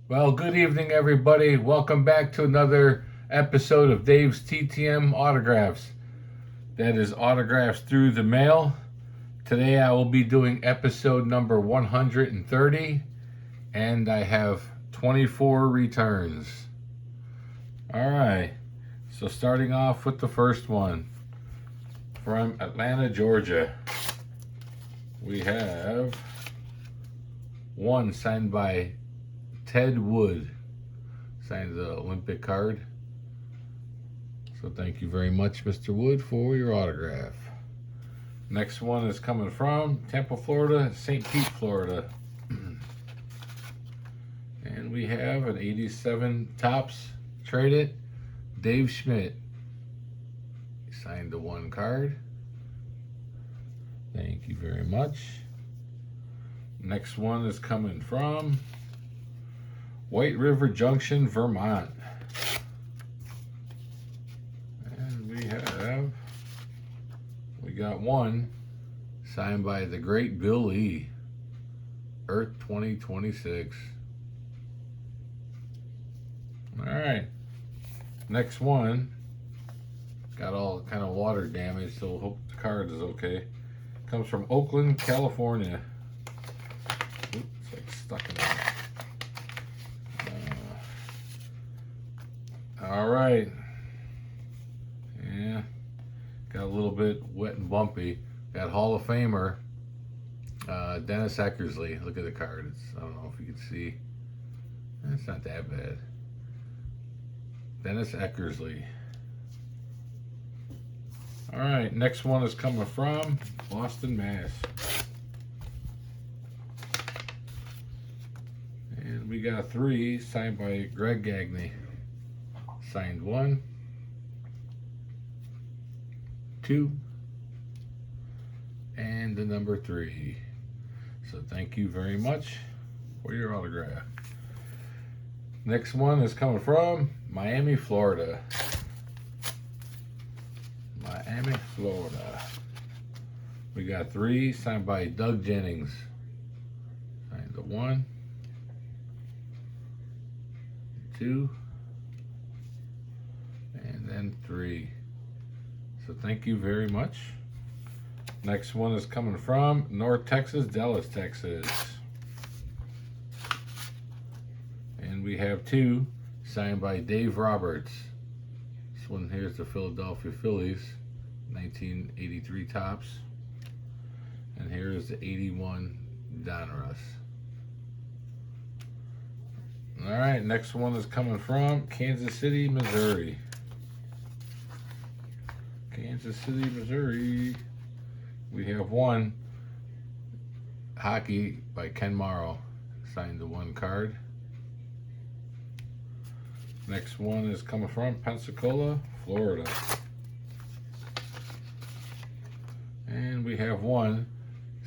Well, good evening, everybody. Welcome back to another episode of Dave's TTM Autographs. That is autographs through the mail. Today I will be doing episode number 130, and I have 24 returns. All right, so starting off with the first one from Atlanta, Georgia. We have one signed by Ted Wood. Signed the Olympic card. So thank you very much, Mr. Wood, for your autograph. Next one is coming from Tampa, Florida, St. Pete, Florida. And we have an 87 Topps Traded, Dave Schmidt. He signed the one card. Thank you very much. Next one is coming from White River Junction, Vermont. And we got one signed by the great Bill Lee, Earth 2026. All right. Next one got all kind of water damage, so hope the card is okay. Comes from Oakland, California. Oops, it's like stuck in there. All right. Yeah. Got a little bit wet and bumpy. Got Hall of Famer Dennis Eckersley. Look at the card. I don't know if you can see. It's not that bad. Dennis Eckersley. All right. Next one is coming from Boston, Mass. And we got three signed by Greg Gagne. Signed 1, 2, and the number 3. So thank you very much for your autograph. Next one is coming from Miami, Florida. Miami, Florida. We got 3 signed by Doug Jennings. Signed the 1, 2, and then 3. So thank you very much. Next one is coming from North Texas, Dallas, Texas. And we have 2 signed by Dave Roberts. This one here is the Philadelphia Phillies, 1983 Topps. And here is the 81 Donruss. All right, next one is coming from Kansas City, Missouri. Kansas City, Missouri. We have 1 hockey by Ken Morrow. Signed the 1 card. Next one is coming from Pensacola, Florida. And we have 1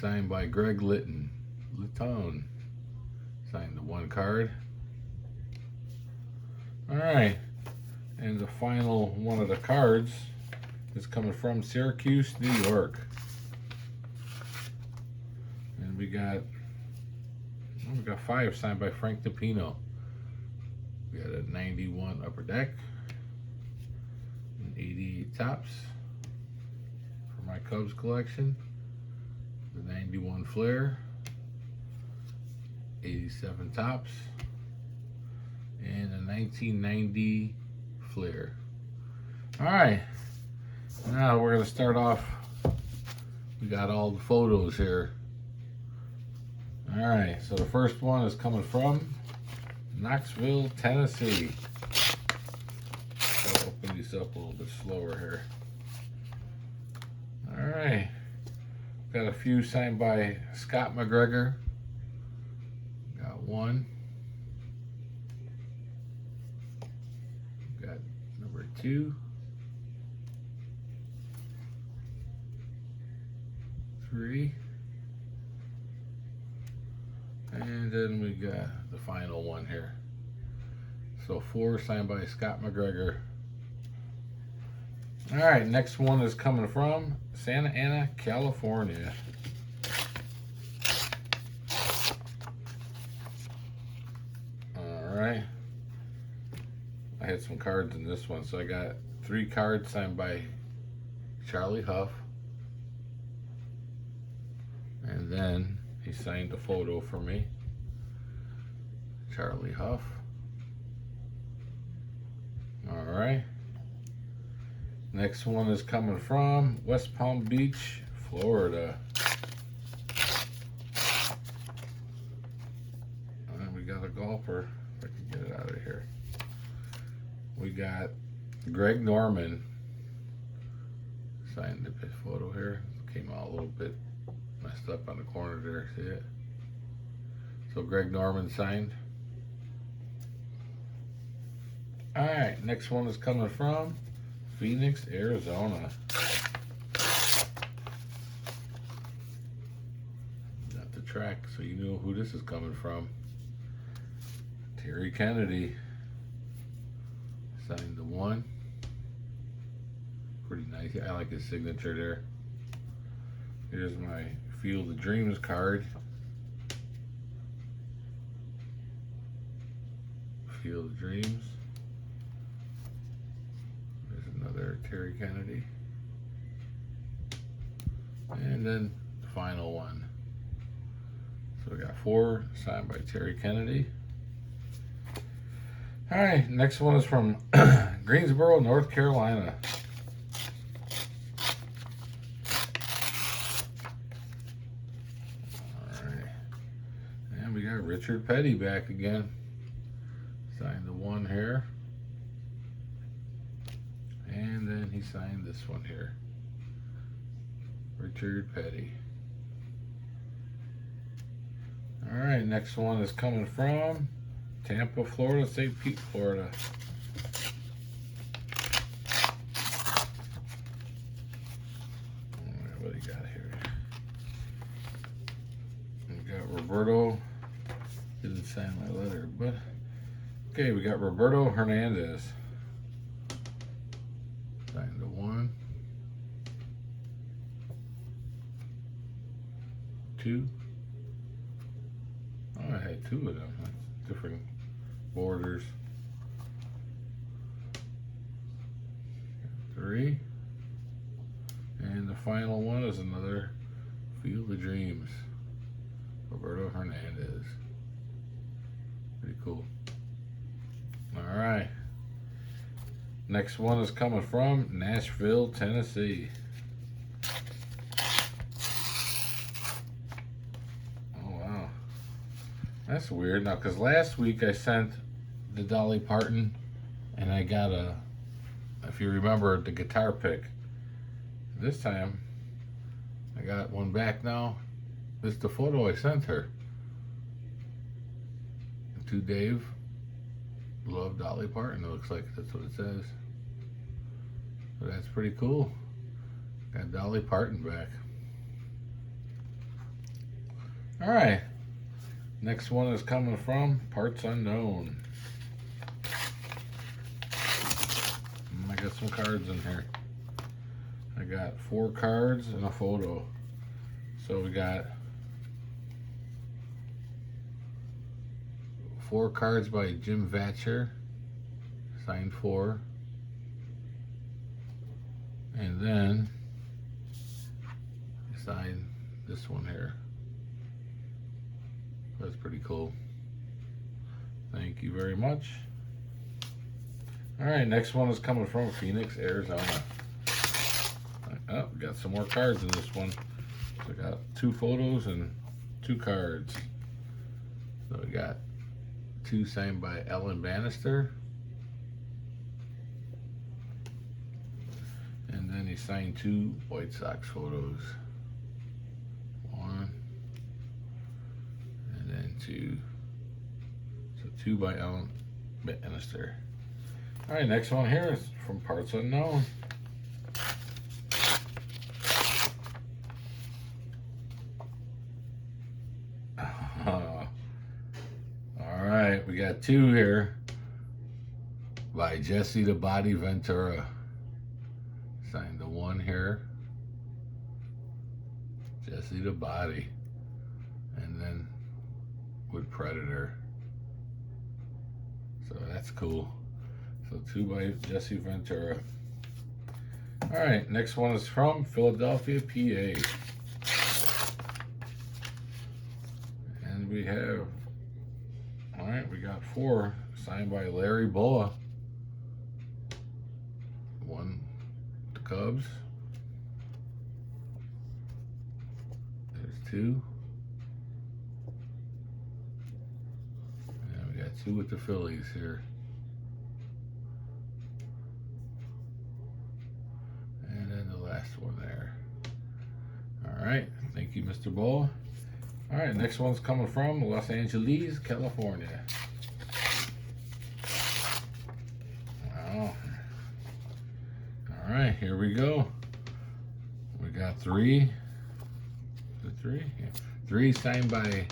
signed by Greg Litton. Signed the 1 card. All right. And the final one of the cards is coming from Syracuse, New York. And we got 5 signed by Frank DiPino. We got a 91 Upper Deck, an 88 Topps for my Cubs collection, the 91 Flair, 87 Topps, and a 1990 Flair. All right. Now we're going to start off. We got all the photos here. All right, so the first one is coming from Knoxville, Tennessee. I'll open these up a little bit slower here. All right. Got a few signed by Scott McGregor. Got 1. Got number 2. 3. And then we got the final one here. So 4 signed by Scott McGregor. All right, next one is coming from Santa Ana, California. All had some cards in this one. So I got 3 cards signed by Charlie Huff. And then he signed a photo for me. Charlie Huff. Alright. Next one is coming from West Palm Beach, Florida. And we got a golfer. If I can get it out of here. We got Greg Norman. Signed the photo here. Came out a little bit messed up on the corner there. See it? So Greg Norman signed. Alright, next one is coming from Phoenix, Arizona. Got the track so you know who this is coming from. Terry Kennedy. Signed the 1. Pretty nice. I like his signature there. Here's my Field of Dreams card. Field of Dreams. Another Terry Kennedy. And then the final one. So we got 4 signed by Terry Kennedy. Alright, next one is from Greensboro, North Carolina. Alright. And we got Richard Petty back again. Signed the 1 here. And then he signed this one here. Richard Petty. Alright, next one is coming from Tampa, Florida, St. Pete, Florida. Alright, what do you got here? We got Roberto. Didn't sign my letter, but okay, we got Roberto Hernandez. Signed the 1, 2. Oh, I had 2 of them. That's different borders. 3. And the final one is another Field of Dreams. Roberto Hernandez. Pretty cool. Alright. Next one is coming from Nashville, Tennessee. Oh, wow. That's weird. Now, because last week I sent the Dolly Parton, and I got a, if you remember, the guitar pick. This time, I got one back now. This is the photo I sent her. To Dave. Love Dolly Parton. It looks like that's what it says. So that's pretty cool. Got Dolly Parton back. Alright. Next one is coming from Parts Unknown. I got some cards in here. I got 4 cards and a photo. So we got 4 cards by Jim Vatcher, signed 4. And then he signed this one here. That's pretty cool. Thank you very much. Alright, next one is coming from Phoenix, Arizona. Oh, we got some more cards in this one. So I got 2 photos and 2 cards. So we got 2 signed by Ellen Bannister. And then he signed 2 White Sox photos. 1 and then 2. So 2 by Ellen Bannister. Alright, next one here is from Parts Unknown. Alright, we got 2 here by Jesse the Body Ventura. Signed the 1 here. Jesse the Body. And then with Predator. So that's cool. So 2 by Jesse Ventura. All right, next one is from Philadelphia, PA. And we have, all right, we got 4 signed by Larry Boa. 1, the Cubs. There's 2. And we got 2 with the Phillies here. And then the last one there. All right, thank you, Mr. Boa. All right, next one's coming from Los Angeles, California. Wow. All right, here we go. We got 3. The 3? Yeah. 3 signed by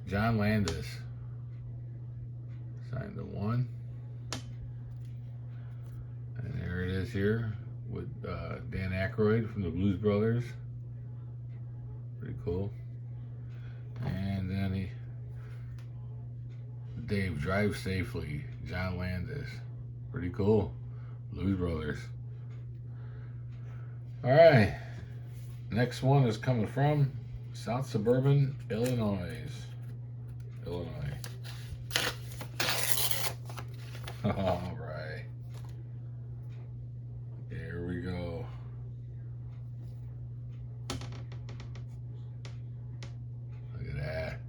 John Landis. Signed the 1. And there it is here with Dan Aykroyd from the Blues Brothers. Pretty cool. And then Dave, drive safely, John Landis. Pretty cool. Blues Brothers. All right. Next one is coming from South Suburban, Illinois. All right. Here we go. Look at that.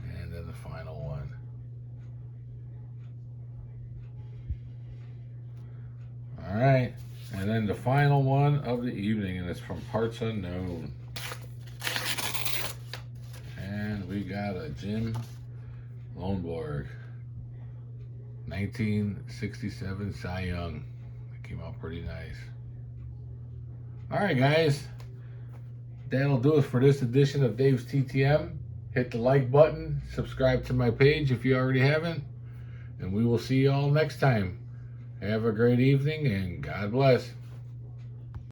And then the final one. All right. And then the final one of the evening, and it's from Parts Unknown. And we got a Jim Loneborg, 1967 Cy Young. That came out pretty nice. All right, guys. That'll do it for this edition of Dave's TTM. Hit the like button. Subscribe to my page if you already haven't. And we will see you all next time. Have a great evening and God bless.